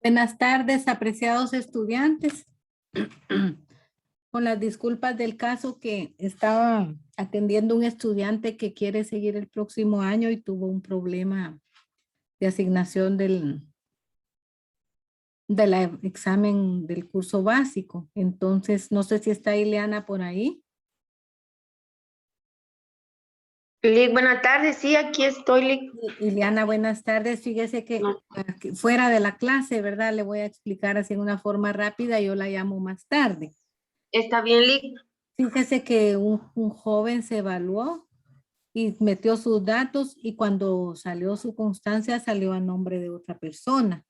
Buenas tardes, apreciados estudiantes. Con las disculpas del caso que estaba atendiendo un estudiante que quiere seguir el próximo año y tuvo un problema de asignación del examen del curso básico. Entonces, no sé si está Ileana por ahí. Lick, buenas tardes, sí, aquí estoy, Lick. Ileana, buenas tardes. Fíjese que No, fuera de la clase, ¿verdad? Le voy a explicar así en una forma rápida. Yo la llamo más tarde. ¿está bien, Lick? Fíjese que un joven se evaluó y metió sus datos y cuando salió su constancia salió a nombre de otra persona.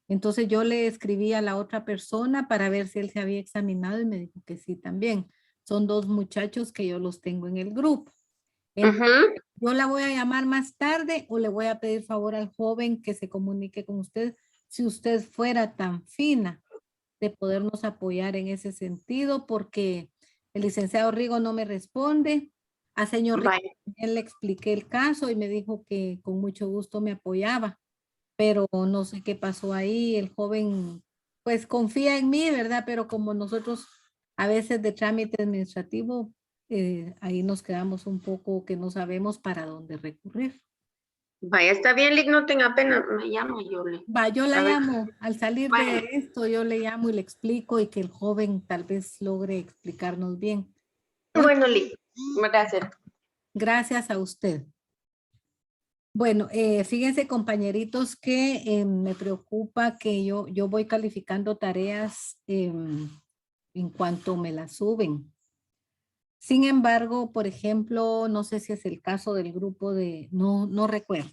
Entonces yo le escribí a la otra persona para ver si él se había examinado y me dijo que sí también. Son dos muchachos que yo los tengo en el grupo. Entonces, Ujú. yo la voy a llamar más tarde o le voy a pedir favor al joven que se comunique con usted si usted fuera tan fina de podernos apoyar en ese sentido porque el licenciado Rigo no me responde. A señor Rigo Vaya, también le expliqué el caso y me dijo que con mucho gusto me apoyaba, pero no sé qué pasó ahí. El joven pues confía en mí, ¿verdad? Pero como nosotros a veces de trámite administrativo, ahí nos quedamos un poco que no sabemos para dónde recurrir. vaya, está bien, Lick, no tenga pena, me llamo yo, Lick. Va, yo la A ver, llamo, al salir de vaya, esto, yo le llamo y le explico y que el joven tal vez logre explicarnos bien. Ok, bueno, Lick, gracias. gracias a usted. Bueno, fíjense compañeritos que me preocupa que yo voy calificando tareas en cuanto me las suben. Sin embargo, por ejemplo, no sé si es el caso del grupo de, no recuerdo,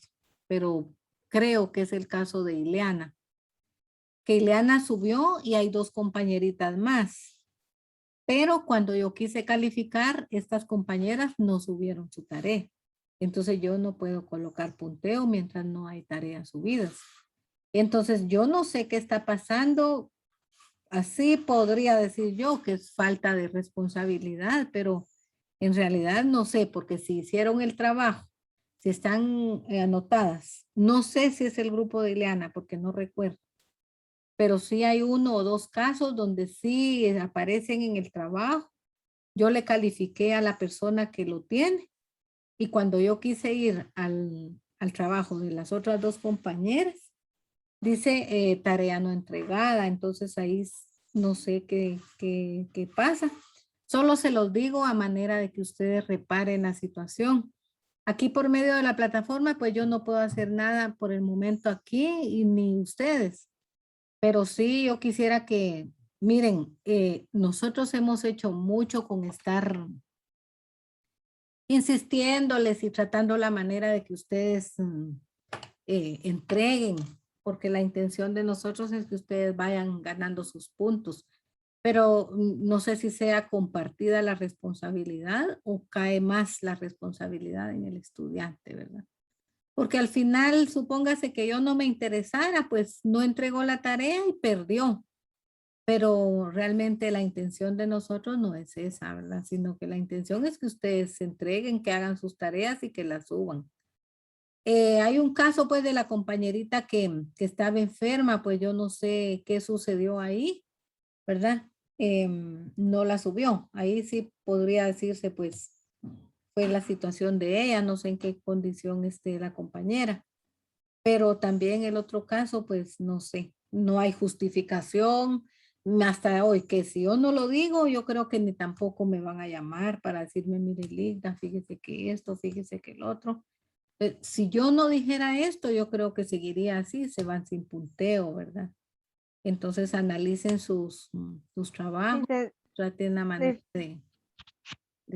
pero creo que es el caso de Ileana. Que Ileana subió y hay dos compañeritas más. Pero cuando yo quise calificar, estas compañeras no subieron su tarea. Entonces yo no puedo colocar punteo mientras no hay tareas subidas. Entonces yo no sé qué está pasando. Así podría decir yo que es falta de responsabilidad, pero en realidad no sé, porque si hicieron el trabajo, si están anotadas, no sé si es el grupo de Ileana, porque no recuerdo, pero sí hay uno o dos casos donde sí aparecen en el trabajo. Yo le califiqué a la persona que lo tiene y cuando yo quise ir al trabajo de las otras dos compañeras, dice tarea no entregada, entonces ahí no sé qué pasa. Solo se los digo a manera de que ustedes reparen la situación. Aquí por medio de la plataforma, pues yo no puedo hacer nada por el momento aquí y ni ustedes. Pero sí, yo quisiera que, miren, nosotros hemos hecho mucho con estar insistiéndoles y tratando la manera de que ustedes entreguen, porque la intención de nosotros es que ustedes vayan ganando sus puntos. Pero no sé si sea compartida la responsabilidad o cae más la responsabilidad en el estudiante, ¿verdad? Porque al final, supóngase que yo no me interesara, pues no entregó la tarea y perdió. Pero realmente la intención de nosotros no es esa, ¿verdad? Sino que la intención es que ustedes se entreguen, que hagan sus tareas y que las suban. Hay un caso pues de la compañerita que estaba enferma, pues yo no sé qué sucedió ahí, ¿verdad? No la subió. Ahí sí podría decirse pues fue la situación de ella, no sé en qué condición esté la compañera. Pero también el otro caso, pues no sé, no hay justificación hasta hoy, que si yo no lo digo, yo creo que ni tampoco me van a llamar para decirme, mire, Linda, fíjese que esto, fíjese que el otro. Si yo no dijera esto, yo creo que seguiría así, se van sin punteo, ¿verdad? Entonces analicen sus Sí, trabajos, traten la manera de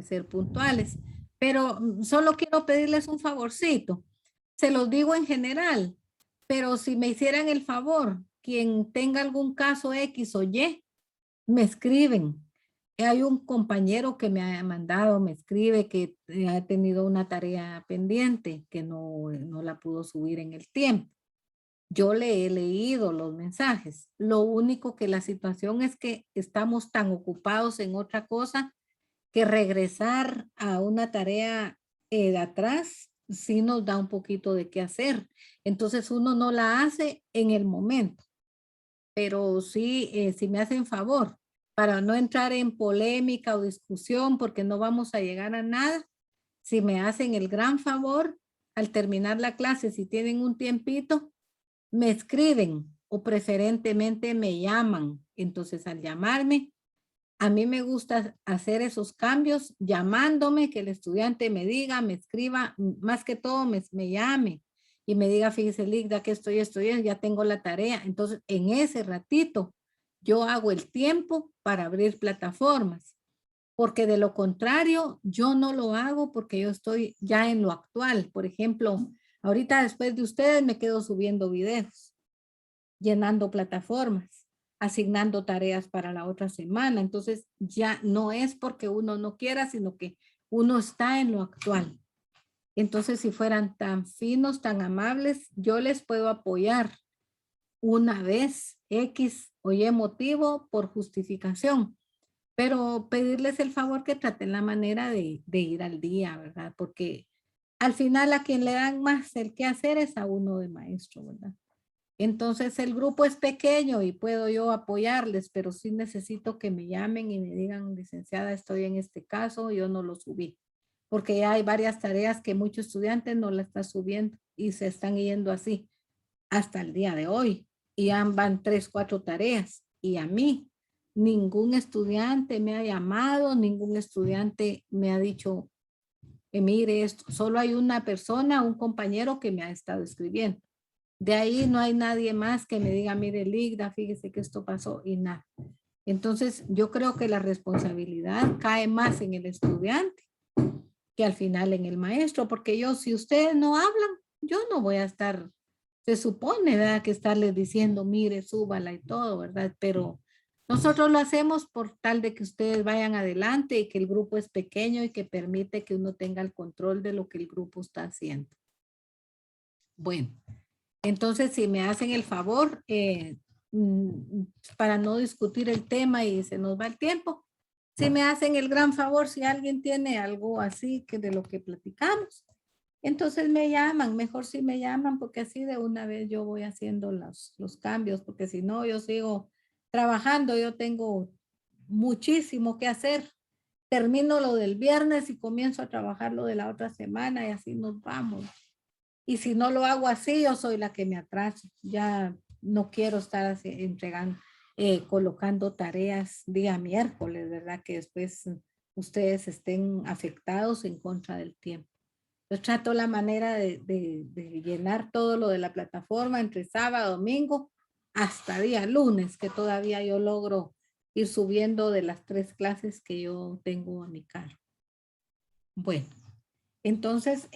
ser puntuales. Pero solo quiero pedirles un favorcito. Se los digo en general, pero si me hicieran el favor, quien tenga algún caso X o Y, me escriben. Hay un compañero que me ha mandado, me escribe que ha tenido una tarea pendiente, que no la pudo subir en el tiempo. Yo le he leído los mensajes. Lo único que la situación es que estamos tan ocupados en otra cosa que regresar a una tarea de atrás sí nos da un poquito de qué hacer. Entonces uno no la hace en el momento. pero sí, si me hacen favor, para no entrar en polémica o discusión, porque no vamos a llegar a nada, si me hacen el gran favor, al terminar la clase, si tienen un tiempito, me escriben o preferentemente me llaman. Entonces, al llamarme, a mí me gusta hacer esos cambios llamándome, que el estudiante me diga, me escriba, más que todo me llame y me diga, fíjese, Ligda, que estoy, ya tengo la tarea. Entonces, en ese ratito, yo hago el tiempo para abrir plataformas, porque de lo contrario, yo no lo hago porque yo estoy ya en lo actual. Por ejemplo, ahorita después de ustedes me quedo subiendo videos, llenando plataformas, asignando tareas para la otra semana. Entonces ya no es porque uno no quiera, sino que uno está en lo actual. Entonces, si fueran tan finos, tan amables, yo les puedo apoyar una vez X o Y motivo por justificación, pero pedirles el favor que traten la manera de ir al día, ¿verdad? Porque al final a quien le dan más el que hacer es a uno de maestro, ¿verdad? Entonces el grupo es pequeño y puedo yo apoyarles, pero sí necesito que me llamen y me digan, licenciada, estoy en este caso, yo no lo subí. Porque ya hay varias tareas que muchos estudiantes no la están subiendo y se están yendo así hasta el día de hoy. Y ya van 3, 4 tareas. Y a mí, ningún estudiante me ha llamado, ningún estudiante me ha dicho, mire esto. Solo hay una persona, un compañero que me ha estado escribiendo. De ahí no hay nadie más que me diga, mire, Ligda, fíjese que esto pasó y nada. Entonces, yo creo que la responsabilidad cae más en el estudiante que al final en el maestro, porque yo, si ustedes no hablan, yo no voy a estar, se supone, ¿verdad? Que estarles diciendo, mire, súbala y todo, ¿verdad? Pero nosotros lo hacemos por tal de que ustedes vayan adelante y que el grupo es pequeño y que permite que uno tenga el control de lo que el grupo está haciendo. Bueno, entonces si me hacen el favor, para no discutir el tema y se nos va el tiempo, si me hacen el gran favor, si alguien tiene algo así que de lo que platicamos, entonces me llaman, mejor si me llaman, porque así de una vez yo voy haciendo los cambios, porque si no, yo sigo trabajando, yo tengo muchísimo que hacer. Termino lo del viernes y comienzo a trabajar lo de la otra semana y así nos vamos. Y si no lo hago así, yo soy la que me atraso. Ya no quiero estar así, entregando, colocando tareas día miércoles, ¿verdad? Que después ustedes estén afectados en contra del tiempo. Yo trato la manera de llenar todo lo de la plataforma entre sábado, domingo, hasta día lunes, que todavía yo logro ir subiendo de las 3 clases que yo tengo a mi cargo. Bueno, entonces,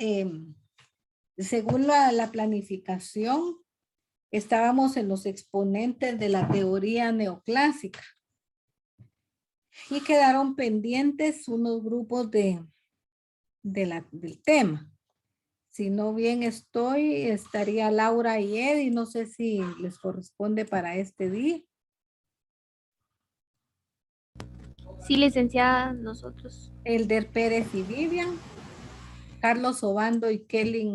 según la planificación, estábamos en los exponentes de la teoría neoclásica y quedaron pendientes unos grupos del tema. Si no bien estoy, estaría Laura y Eddie, no sé si les corresponde para este día. Sí, licenciada, nosotros. Elder Pérez y Vivian, Carlos Obando y Kelly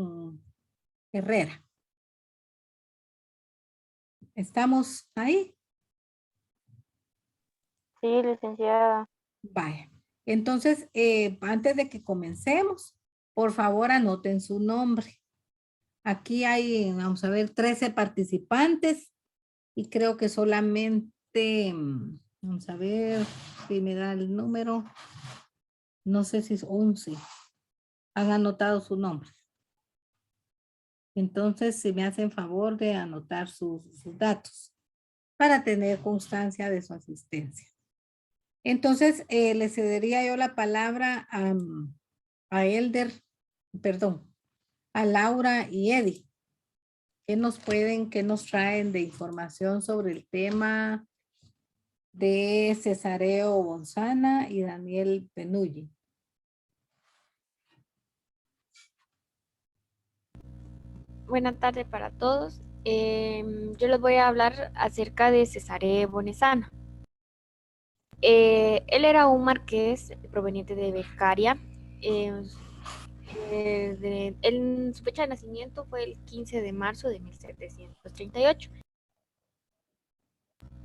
Herrera. ¿Estamos ahí? Sí, licenciada. Vaya. Entonces, antes de que comencemos, por favor anoten su nombre. Aquí hay, vamos a ver, 13 participantes y creo que solamente, vamos a ver si me da el número, no sé si es 11, han anotado su nombre. Entonces, si me hacen favor de anotar sus datos para tener constancia de su asistencia. Entonces, le cedería yo la palabra a Elder, perdón, a Laura y Eddie. ¿Qué nos traen de información sobre el tema de Cesareo Gonzana y Daniel Penulli? Buenas tardes para todos. Yo les voy a hablar acerca de Cesare Bonesana. Él era un marqués proveniente de Becaria. Su fecha de nacimiento fue el 15 de marzo de 1738.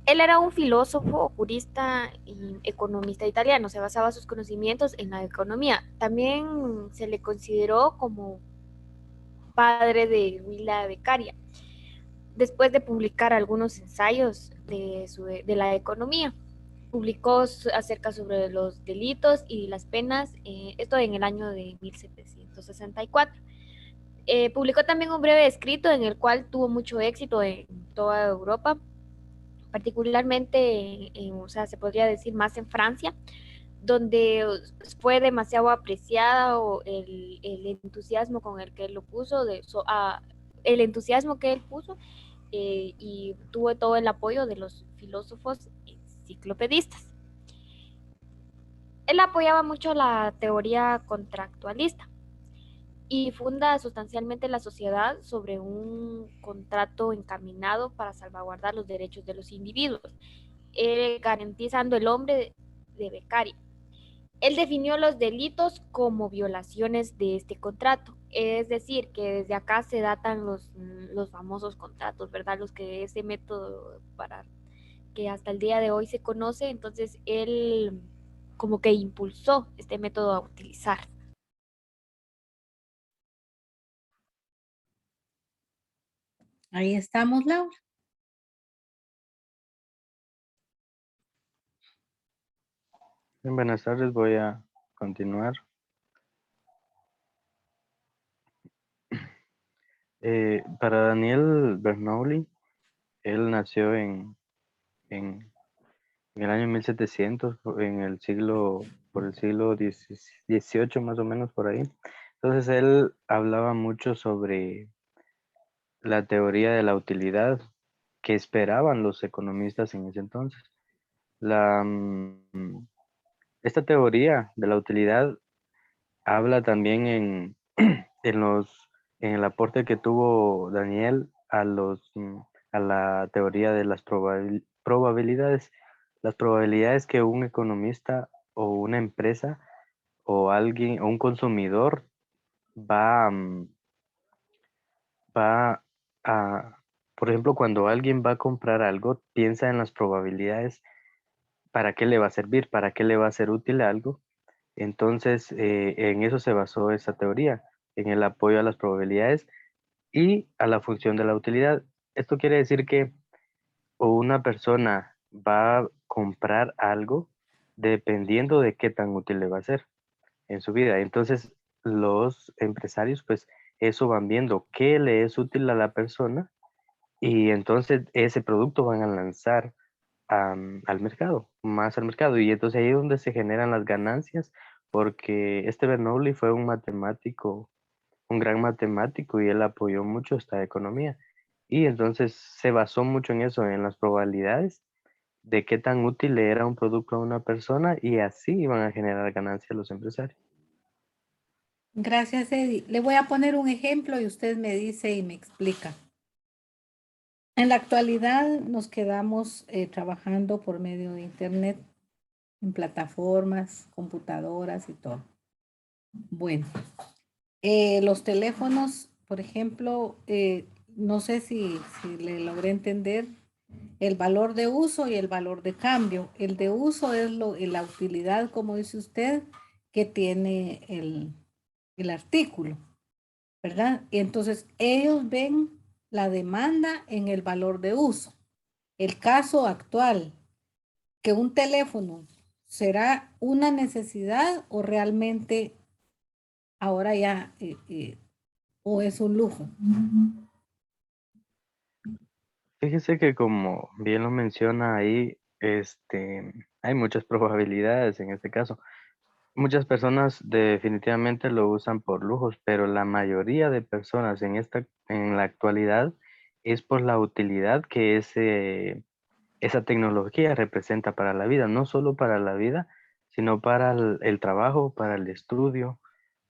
Él era un filósofo, jurista y economista italiano. Se basaba sus conocimientos en la economía. También se le consideró como padre de Guilla Beccaria, después de publicar algunos ensayos de la economía. Publicó acerca sobre los delitos y las penas, esto en el año de 1764. Publicó también un breve escrito en el cual tuvo mucho éxito en toda Europa, particularmente, o sea, se podría decir más en Francia, donde fue demasiado apreciado el entusiasmo con el que él lo puso, el entusiasmo que él puso, y tuvo todo el apoyo de los filósofos enciclopedistas. Él apoyaba mucho la teoría contractualista y funda sustancialmente la sociedad sobre un contrato encaminado para salvaguardar los derechos de los individuos, garantizando el hombre de becario. Él definió los delitos como violaciones de este contrato, es decir, que desde acá se datan los famosos contratos, ¿verdad? Los que ese método para que hasta el día de hoy se conoce, entonces él como que impulsó este método a utilizar. Ahí estamos, Laura. Bien, buenas tardes, voy a continuar. Para Daniel Bernoulli, él nació en el año 1700, en el siglo, por el siglo XVIII más o menos por ahí. Entonces él hablaba mucho sobre la teoría de la utilidad que esperaban los economistas en ese entonces. La, mm, Esta teoría de la utilidad habla también en en el aporte que tuvo Daniel a la teoría de las probabilidades. Las probabilidades que un economista o una empresa o alguien o un consumidor va, va a, por ejemplo, cuando alguien va a comprar algo, piensa en las probabilidades, para qué le va a servir, para qué le va a ser útil algo. Entonces, en eso se basó esa teoría, en el apoyo a las probabilidades y a la función de la utilidad. Esto quiere decir que una persona va a comprar algo dependiendo de qué tan útil le va a ser en su vida. Entonces, los empresarios, pues, eso van viendo qué le es útil a la persona y entonces ese producto van a lanzar al mercado, más al mercado. Y entonces ahí es donde se generan las ganancias, porque este Bernoulli fue un matemático, un gran matemático, y él apoyó mucho esta economía. Y entonces se basó mucho en eso, en las probabilidades de qué tan útil le era un producto a una persona, y así iban a generar ganancias los empresarios. Gracias, Eddie. Le voy a poner un ejemplo y usted me dice y me explica. En la actualidad nos quedamos trabajando por medio de Internet, en plataformas, computadoras y todo. Bueno, los teléfonos, por ejemplo, no sé si le logré entender el valor de uso y el valor de cambio. El de uso es la utilidad, como dice usted, que tiene el artículo, ¿verdad? Y entonces ellos ven la demanda en el valor de uso. El caso actual, que un teléfono será una necesidad o realmente ahora ya o es un lujo. Fíjese que como bien lo menciona ahí, hay muchas probabilidades en este caso. Muchas personas definitivamente lo usan por lujos, pero la mayoría de personas en la actualidad es por la utilidad que esa tecnología representa para la vida, no solo para la vida, sino para el trabajo, para el estudio,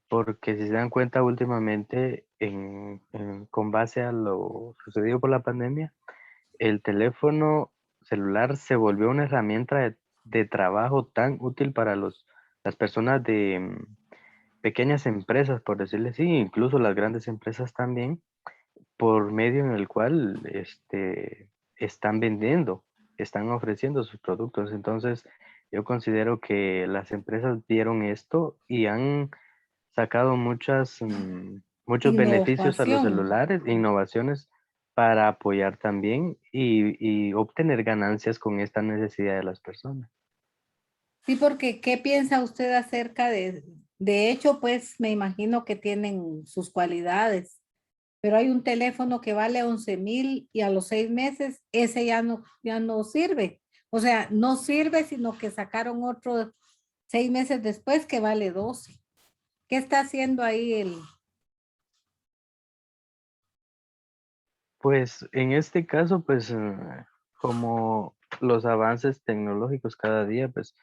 porque si se dan cuenta últimamente, con base a lo sucedido por la pandemia, el teléfono celular se volvió una herramienta de trabajo tan útil para las personas de pequeñas empresas, por decirle así, incluso las grandes empresas también, por medio en el cual están vendiendo están ofreciendo sus productos. Entonces, yo considero que las empresas vieron esto y han sacado muchos beneficios a los Innovación. celulares, innovaciones para apoyar también y obtener ganancias con esta necesidad de las personas. Sí, porque ¿qué piensa usted acerca de hecho, pues me imagino que tienen sus cualidades, pero hay un teléfono que vale 11,000 y a los 6 meses ese ya no sirve. O sea, no sirve, sino que sacaron otro 6 meses después que vale 12. ¿Qué está haciendo ahí el? Pues en este caso, pues como los avances tecnológicos cada día, pues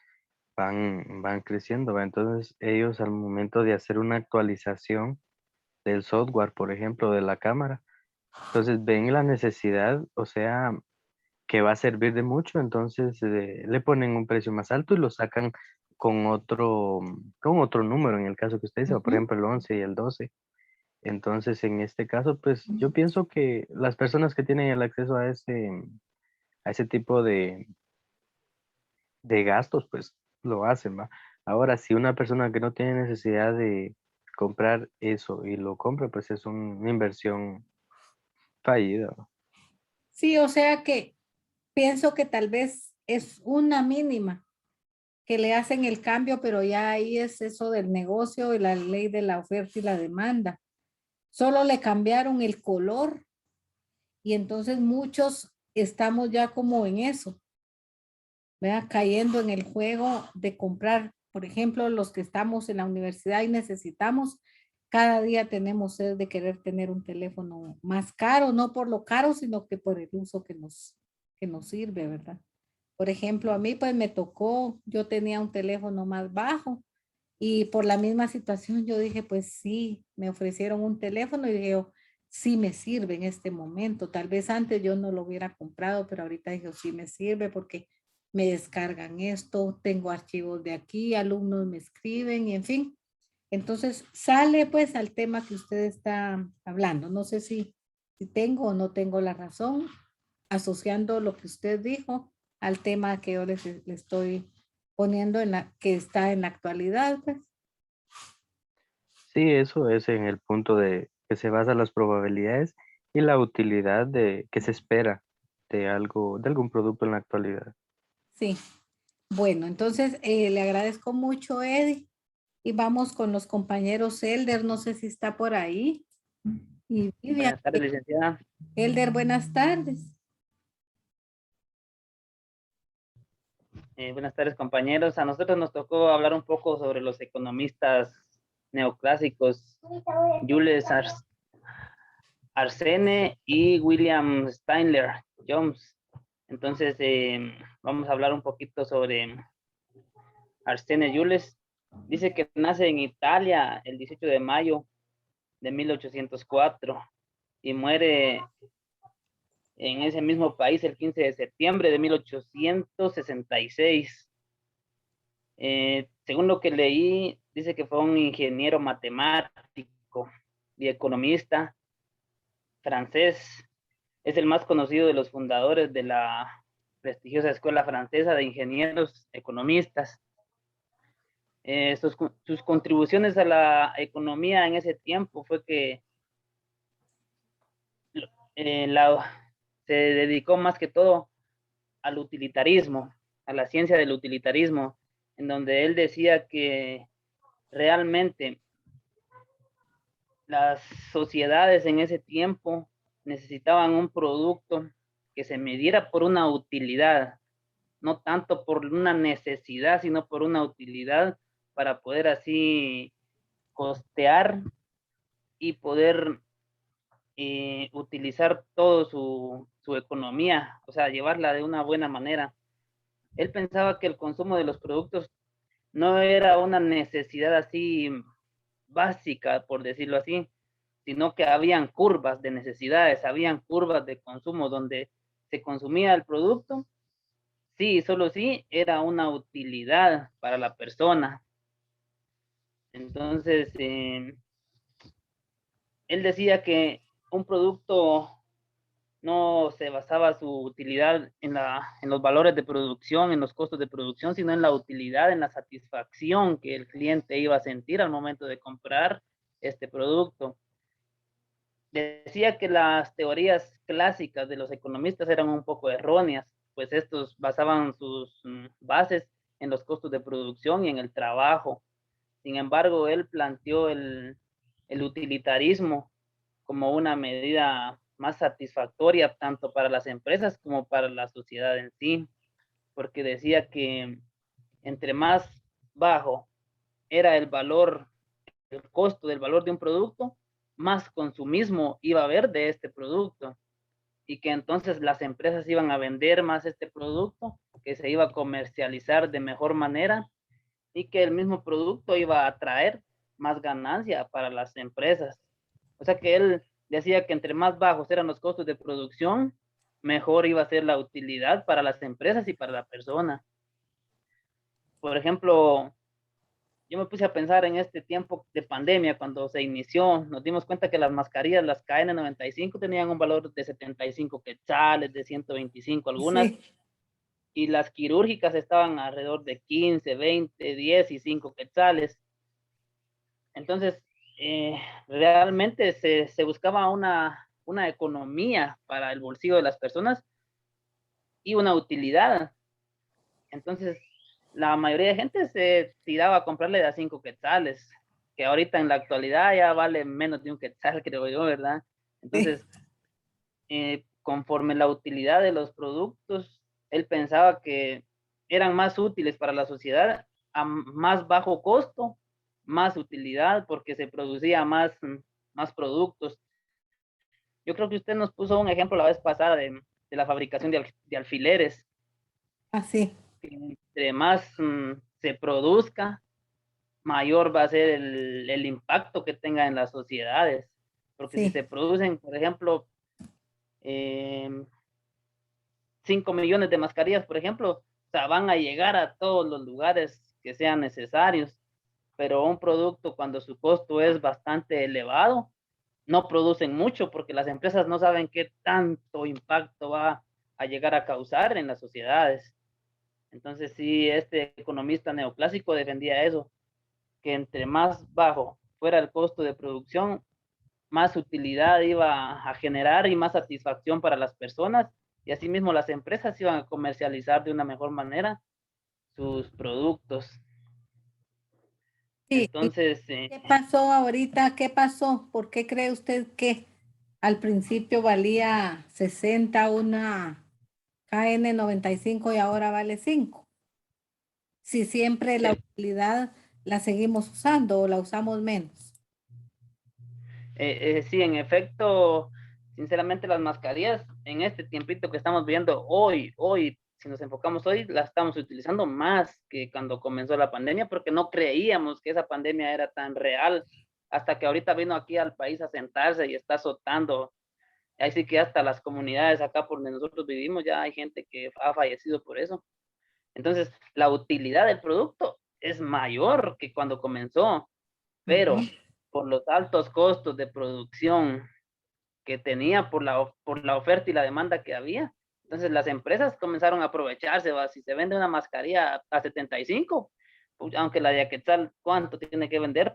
van creciendo, ¿va? Entonces ellos al momento de hacer una actualización del software, por ejemplo, de la cámara, entonces ven la necesidad, o sea, que va a servir de mucho, entonces le ponen un precio más alto y lo sacan con otro número, en el caso que usted dice, o por Ujú. ejemplo el 11 y el 12. Entonces, en este caso, pues yo pienso que las personas que tienen el acceso a ese tipo de gastos, pues lo hacen, ¿va? Ahora, si una persona que no tiene necesidad de comprar eso y lo compra, pues es una inversión fallida, ¿va? Sí, o sea que pienso que tal vez es una mínima que le hacen el cambio, pero ya ahí es eso del negocio y la ley de la oferta y la demanda. Solo le cambiaron el color y entonces muchos estamos ya como en eso, ¿verdad? Cayendo en el juego de comprar, por ejemplo, los que estamos en la universidad y necesitamos, cada día tenemos sed de querer tener un teléfono más caro, no por lo caro, sino que por el uso que nos sirve, ¿verdad? Por ejemplo, a mí pues me tocó, yo tenía un teléfono más bajo y por la misma situación yo dije, pues sí, me ofrecieron un teléfono y dije, yo, sí me sirve en este momento. Tal vez antes yo no lo hubiera comprado, pero ahorita dije, sí me sirve porque me descargan esto, tengo archivos de aquí, alumnos me escriben y en fin. Entonces sale pues al tema que usted está hablando. No sé si tengo o no tengo la razón, asociando lo que usted dijo al tema que yo le estoy poniendo que está en la actualidad, pues. Sí, eso es en el punto de que se basa las probabilidades y la utilidad de que se espera de algún producto en la actualidad. Sí. Bueno, entonces le agradezco mucho, Eddie, y vamos con los compañeros Elder, no sé si está por ahí, y Vivian. Buenas tardes, licenciada. Elder, buenas tardes. Buenas tardes, compañeros. A nosotros nos tocó hablar un poco sobre los economistas neoclásicos, Jules Arsene y William Steinler Jones. Entonces, vamos a hablar un poquito sobre Arsene Jules. Dice que nace en Italia el 18 de mayo de 1804 y muere en ese mismo país el 15 de septiembre de 1866. Según lo que leí, dice que fue un ingeniero matemático y economista francés. Es el más conocido de los fundadores de la prestigiosa Escuela Francesa de Ingenieros Economistas. Sus contribuciones a la economía en ese tiempo fue que se dedicó más que todo al utilitarismo, a la ciencia del utilitarismo, en donde él decía que realmente las sociedades en ese tiempo necesitaban un producto que se midiera por una utilidad, no tanto por una necesidad, sino por una utilidad para poder así costear y poder utilizar todo su economía, o sea, llevarla de una buena manera. Él pensaba que el consumo de los productos no era una necesidad así básica, por decirlo así, sino que habían curvas de necesidades, habían curvas de consumo donde se consumía el producto, sí, solo sí, era una utilidad para la persona. Entonces, él decía que un producto no se basaba su utilidad en los valores de producción, en los costos de producción, sino en la utilidad, en la satisfacción que el cliente iba a sentir al momento de comprar este producto. Decía que las teorías clásicas de los economistas eran un poco erróneas, pues estos basaban sus bases en los costos de producción y en el trabajo. Sin embargo, él planteó el utilitarismo como una medida más satisfactoria tanto para las empresas como para la sociedad en sí, porque decía que entre más bajo era el valor, el costo del valor de un producto, más consumismo iba a haber de este producto y que entonces las empresas iban a vender más este producto, que se iba a comercializar de mejor manera y que el mismo producto iba a traer más ganancia para las empresas. O sea que él decía que entre más bajos eran los costos de producción, mejor iba a ser la utilidad para las empresas y para la persona. Por ejemplo, yo me puse a pensar en este tiempo de pandemia, cuando se inició, nos dimos cuenta que las mascarillas, las KN95, tenían un valor de 75 quetzales, de 125 algunas, Sí, y las quirúrgicas estaban alrededor de 15, 20, 10 y 5 quetzales. Entonces, realmente se buscaba una economía para el bolsillo de las personas y una utilidad. Entonces, la mayoría de gente se tiraba a comprarle de a 5 quetzales, que ahorita en la actualidad ya vale menos de un quetzal, creo yo, ¿verdad? sí, Entonces, conforme la utilidad de los productos, él pensaba que eran más útiles para la sociedad a más bajo costo, más utilidad, porque se producía más productos. Yo creo que usted nos puso un ejemplo la vez pasada de la fabricación de alfileres, así, que entre más se produzca, mayor va a ser el impacto que tenga en las sociedades. Porque si sí, se producen, por ejemplo, 5 millones de mascarillas, por ejemplo, o sea, van a llegar a todos los lugares que sean necesarios, pero un producto cuando su costo es bastante elevado, no producen mucho porque las empresas no saben qué tanto impacto va a llegar a causar en las sociedades. Entonces sí, este economista neoclásico defendía eso, que entre más bajo fuera el costo de producción, más utilidad iba a generar y más satisfacción para las personas y asimismo las empresas iban a comercializar de una mejor manera sus productos. sí. ¿Y Entonces, qué pasó ahorita? ¿Qué pasó? ¿Por qué cree usted que al principio valía 60 una KN95 y ahora vale 5? Si siempre la utilidad la seguimos usando o la usamos menos. sí, en efecto, sinceramente las mascarillas en este tiempito que estamos viendo hoy, si nos enfocamos hoy, las estamos utilizando más que cuando comenzó la pandemia, porque no creíamos que esa pandemia era tan real, hasta que ahorita vino aquí al país a sentarse y está azotando. Ahí sí que hasta las comunidades acá por donde nosotros vivimos ya hay gente que ha fallecido por eso. Entonces, la utilidad del producto es mayor que cuando comenzó, pero Ujú. por los altos costos de producción que tenía por la oferta y la demanda que había, entonces las empresas comenzaron a aprovecharse, ¿va? Si se vende una mascarilla a 75, pues, aunque la de Aquetzal, ¿cuánto tiene que vender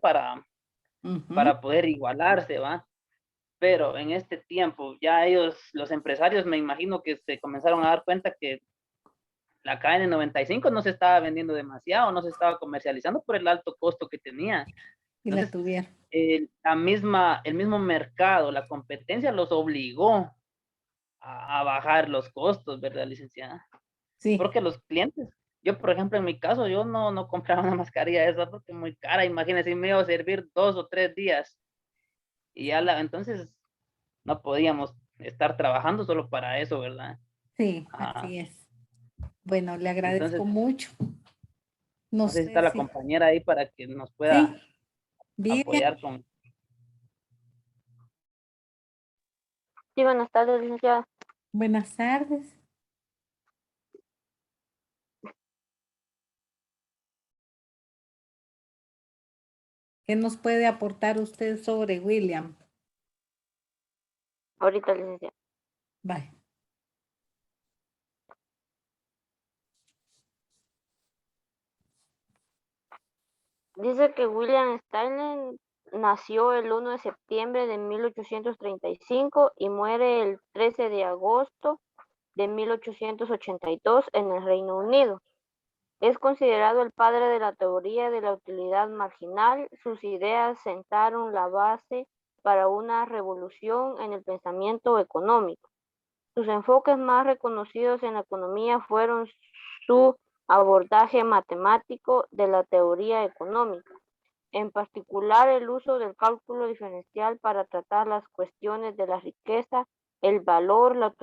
Ujú. para poder igualarse, va? Pero en este tiempo ya ellos, los empresarios, me imagino que se comenzaron a dar cuenta que la KN95 no se estaba vendiendo demasiado, no se estaba comercializando por el alto costo que tenía. Y la Entonces, tuvieron. el mismo mercado, la competencia los obligó a bajar los costos, ¿verdad, licenciada? Sí. Porque los clientes, yo por ejemplo en mi caso, yo no compraba una mascarilla de esa porque es muy cara, imagínense, me iba a servir 2 o 3 días y ya entonces no podíamos estar trabajando solo para eso, ¿verdad? Sí, Ajá. así es. Bueno, le agradezco Entonces, mucho. No no sé si sé está la si. compañera ahí para que nos Sí, pueda Vivian, apoyar con... Sí, buenas tardes, licenciada. buenas tardes. ¿Qué nos puede aportar usted sobre William? Ahorita, licenciada. Bye. Dice que William Stanley nació el 1 de septiembre de 1835 y muere el 13 de agosto de 1882 en el Reino Unido. Es considerado el padre de la teoría de la utilidad marginal. Sus ideas sentaron la base para una revolución en el pensamiento económico. Sus enfoques más reconocidos en la economía fueron su abordaje matemático de la teoría económica, en particular el uso del cálculo diferencial para tratar las cuestiones de la riqueza, el valor, la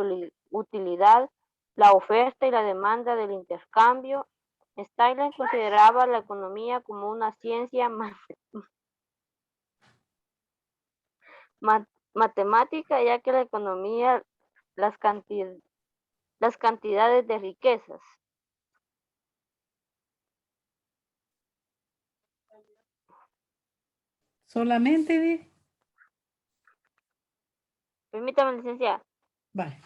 utilidad, la oferta y la demanda del intercambio. Steiner consideraba la economía como una ciencia matemática, ya que la economía las cantidades de riquezas. Solamente, ¿ve? Permítame, licenciada. Bye.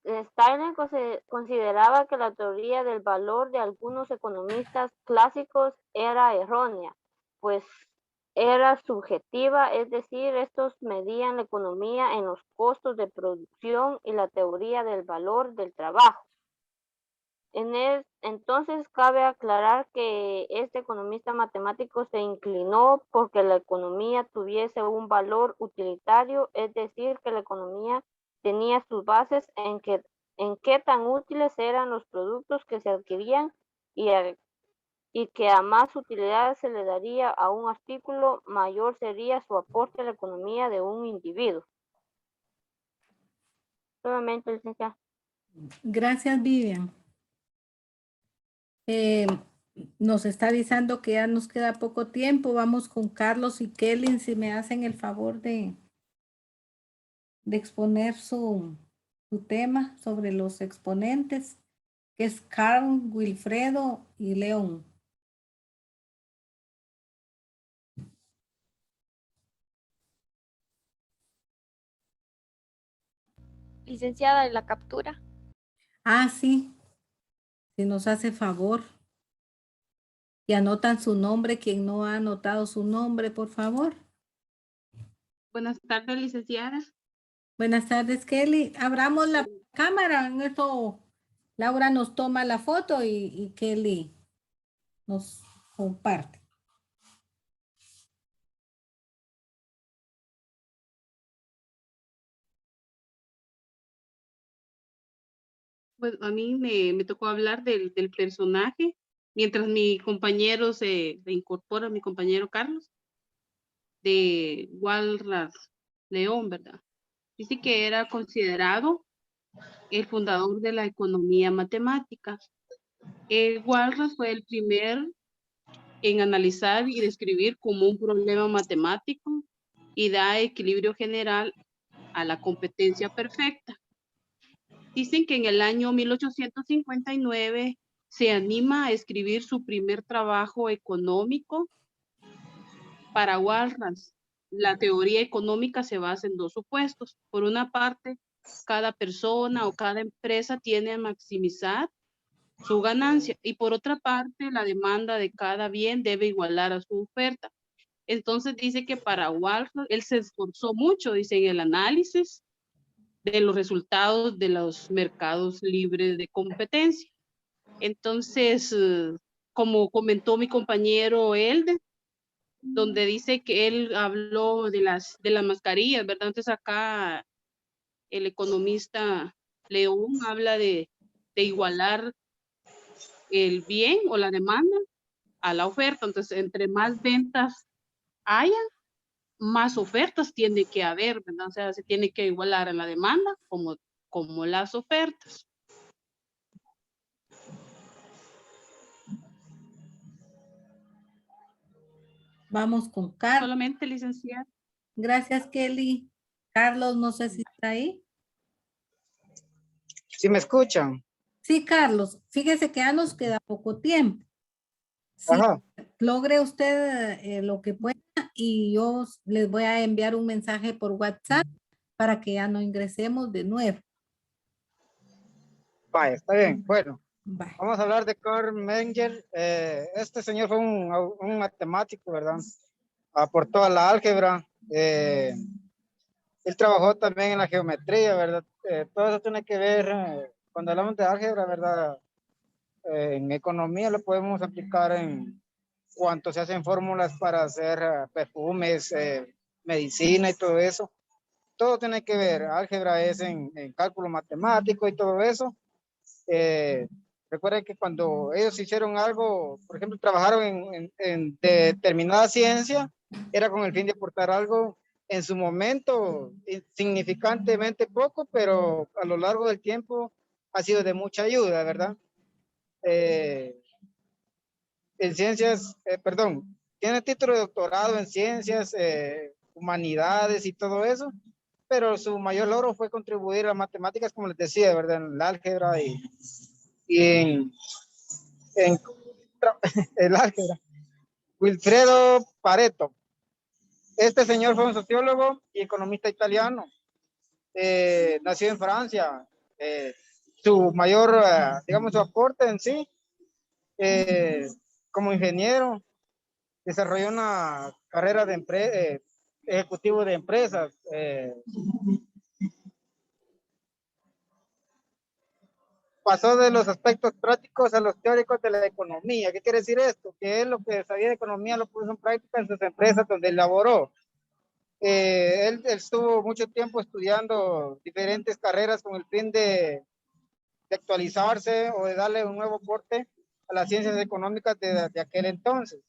Steiner consideraba que la teoría del valor de algunos economistas clásicos era errónea, pues era subjetiva, es decir, estos medían la economía en los costos de producción y la teoría del valor del trabajo. Entonces cabe aclarar que este economista matemático se inclinó porque la economía tuviese un valor utilitario, es decir, que la economía tenía sus bases en qué tan útiles eran los productos que se adquirían y que a más utilidad se le daría a un artículo, mayor sería su aporte a la economía de un individuo. Nuevamente, licenciada. Gracias, Vivian. Nos está avisando que ya nos queda poco tiempo. Vamos con Carlos y Kelly, si me hacen el favor de exponer su tema sobre los exponentes, que es Carl, Wilfredo y León. Licenciada, la captura. Ah, sí, si nos hace favor. Y anotan su nombre, quien no ha anotado su nombre, por favor. Buenas tardes, licenciada. Buenas tardes, Kelly. Abramos la cámara. En esto, Laura nos toma la foto y Kelly nos comparte. Pues a mí me tocó hablar del personaje, mientras mi compañero se incorpora, mi compañero Carlos, de Walras León, ¿verdad? Dice que era considerado el fundador de la economía matemática. Walras fue el primer en analizar y describir como un problema matemático y da equilibrio general a la competencia perfecta. Dicen que en el año 1859 se anima a escribir su primer trabajo económico para Walras. La teoría económica se basa en dos supuestos. Por una parte, cada persona o cada empresa tiene a maximizar su ganancia y por otra parte, la demanda de cada bien debe igualar a su oferta. Entonces dice que para Walras, él se esforzó mucho, dice, en el análisis de los resultados de los mercados libres de competencia. Entonces, como comentó mi compañero Elde, donde dice que él habló de las mascarillas, ¿verdad? Entonces acá el economista León habla de igualar el bien o la demanda a la oferta. Entonces, entre más ventas haya, más ofertas tiene que haber, ¿verdad? O sea, se tiene que igualar a la demanda como las ofertas. Vamos con Carlos. Solamente, licenciada. Gracias, Kelly. Carlos, no sé si está ahí. ¿Sí me escuchan? Sí, Carlos. Fíjese que ya nos queda poco tiempo. Sí, Ajá. logre usted lo que pueda y yo les voy a enviar un mensaje por WhatsApp para que ya no ingresemos de nuevo. Vaya, está bien. Bueno, Bye. vamos a hablar de Karl Menger. Este señor fue un matemático, ¿verdad? Aportó a la álgebra. Él trabajó también en la geometría, ¿verdad? Todo eso tiene que ver, cuando hablamos de álgebra, ¿verdad? En economía lo podemos aplicar en cuanto se hacen fórmulas para hacer perfumes, medicina y todo eso. Todo tiene que ver, álgebra es en cálculo matemático y todo eso. Recuerden que cuando ellos hicieron algo, por ejemplo, trabajaron en determinada ciencia, era con el fin de aportar algo en su momento significantemente poco, pero a lo largo del tiempo ha sido de mucha ayuda, ¿verdad? En ciencias, perdón, tiene título de doctorado en ciencias, humanidades y todo eso, pero su mayor logro fue contribuir a matemáticas, como les decía, ¿verdad? En la álgebra y en el álgebra. Wilfredo Pareto. Este señor fue un sociólogo y economista italiano. Nació en Francia. Su mayor, digamos, su aporte en sí, como ingeniero, desarrolló una carrera de ejecutivo de empresas. Pasó de los aspectos prácticos a los teóricos de la economía. ¿Qué quiere decir esto? Que él lo que sabía de economía lo puso en práctica en sus empresas donde él laboró. Él estuvo mucho tiempo estudiando diferentes carreras con el fin de actualizarse o de darle un nuevo aporte a las ciencias económicas de aquel entonces.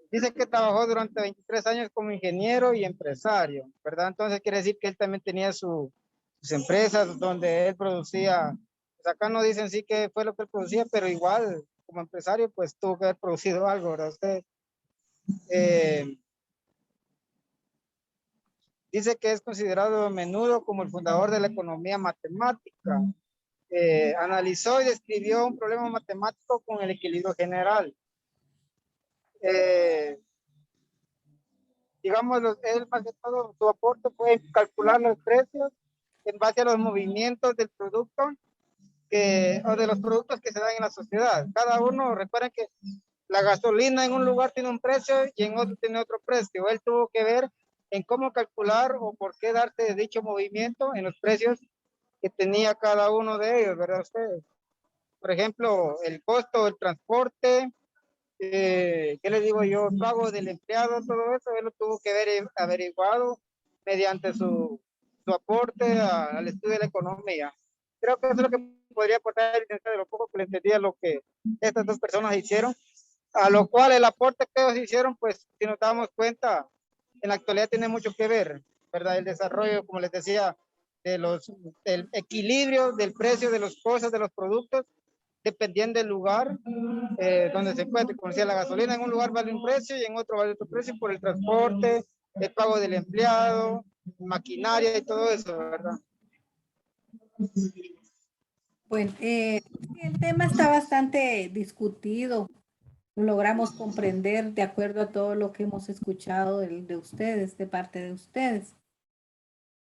Dice que trabajó durante 23 años como ingeniero y empresario, ¿verdad? Entonces quiere decir que él también tenía sus empresas donde él producía. Pues acá no dicen sí que fue lo que él producía, pero igual como empresario pues tuvo que haber producido algo, ¿verdad? Usted dice que es considerado a menudo como el fundador de la economía matemática. Analizó y describió un problema matemático con el equilibrio general. Digamos, él más que todo, su aporte fue calcular los precios en base a los movimientos del producto o de los productos que se dan en la sociedad. Cada uno, recuerden que la gasolina en un lugar tiene un precio y en otro tiene otro precio. Él tuvo que ver en cómo calcular o por qué darte dicho movimiento en los precios que tenía cada uno de ellos, ¿verdad ustedes? Por ejemplo, el costo del transporte, ¿qué les digo yo? El pago del empleado, todo eso, él lo tuvo que ver averiguado mediante su aporte al estudio de la economía. Creo que eso es lo que podría aportar de lo poco que le entendía lo que estas dos personas hicieron, a lo cual el aporte que ellos hicieron, pues si nos damos cuenta, en la actualidad tiene mucho que ver, ¿verdad? El desarrollo, como les decía, del equilibrio del precio de las cosas, de los productos, dependiendo del lugar donde se encuentre. Como decía, la gasolina en un lugar vale un precio y en otro vale otro precio por el transporte, el pago del empleado, maquinaria y todo eso, ¿verdad? Bueno, el tema está bastante discutido. Lo logramos comprender de acuerdo a todo lo que hemos escuchado de ustedes, de parte de ustedes.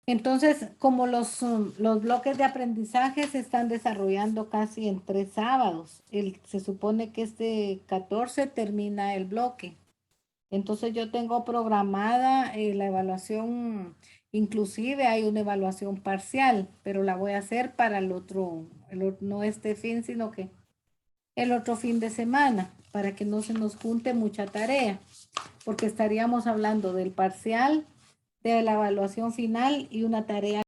Entonces, como los bloques de aprendizaje se están desarrollando casi en 3 sábados, se supone que este 14 termina el bloque. Entonces yo tengo programada la evaluación, inclusive hay una evaluación parcial, pero la voy a hacer para no este fin, sino que el otro fin de semana, para que no se nos junte mucha tarea, porque estaríamos hablando del parcial, de la evaluación final y una tarea